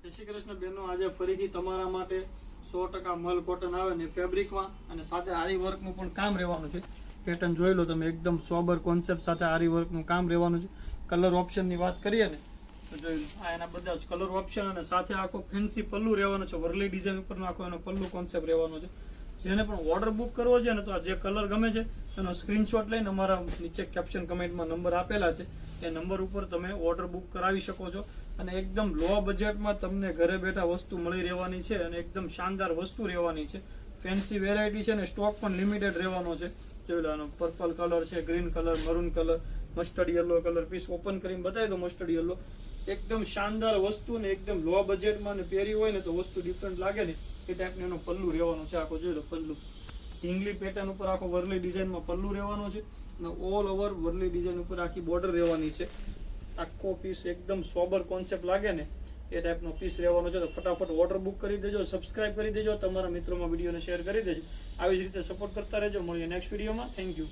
જય શ્રી કૃષ્ણ બેનો, આજે ફરીથી તમારા માટે 100% મલ કોટન આવે ને ફેબ્રિકમાં અને સાથે આરી વર્કનું પણ કામ રહેવાનું છે. પેટર્ન જોઈ લો તમે, એકદમ સોબર કોન્સેપ્ટ સાથે આરી વર્કનું કામ રહેવાનું છે. કલર ઓપ્શનની વાત કરીએ ને તો જોઈ લો, આ એના બધા જ કલર ઓપ્શન અને સાથે આખો ફેન્સી પલ્લુ રહેવાનો છે. વરલી ડિઝાઇન ઉપરનો આખો એનો પલ્લુ કોન્સેપ્ટ રહેવાનો છે. જેને પણ ઓર્ડર બુક કરવો છે ને તો આ જે કલર ગમે છે એનો સ્ક્રીનશોટ લઈને અમારા નીચે કેપ્શન કમેન્ટમાં નંબર આપેલા છે એ નંબર ઉપર તમે ઓર્ડર બુક કરાવી શકો છો. અને એકદમ લો બજેટમાં તમને ઘરે બેઠા વસ્તુ મળી રહેવાની છે અને એકદમ શાનદાર વસ્તુ રહેવાની છે. ફેન્સી વેરાયટી છે ને સ્ટોક પણ લિમિટેડ રહેવાનો છે. જોઈ લો, આનો પર્પલ કલર છે, green colour, maroon colour, mustard yellow colour. Piece open કરીને બતાવી દો. મસ્ટર્ડ યલો એકદમ શાનદાર વસ્તુ ને એકદમ લો બજેટમાં ને પહેરી હોય ને તો વસ્તુ ડિફરન્ટ લાગે ને એ ટાઈપનું એનો પલ્લુ રહેવાનો છે. આખો જોઈ લો પલ્લુ, ઢીંગલી પેટર્ન ઉપર આખો વરલી ડિઝાઇનમાં પલ્લુ રહેવાનો છે અને ઓલ ઓવર વરલી ડિઝાઇન ઉપર આખી બોર્ડર રહેવાની છે. આખો પીસ એકદમ સોબર કોન્સેપ્ટ લાગે ને એ ટાઈપનો પીસ રહેવાનો છે. તો ફટાફટ ઓર્ડર બુક કરી દેજો, સબસ્ક્રાઇબ કરી દેજો, તમારા મિત્રોમાં વિડીયોને શેર કરી દેજો. આવી જ રીતે સપોર્ટ કરતા રહેજો. મળીએ નેક્સ્ટ વિડીયોમાં. Thank you.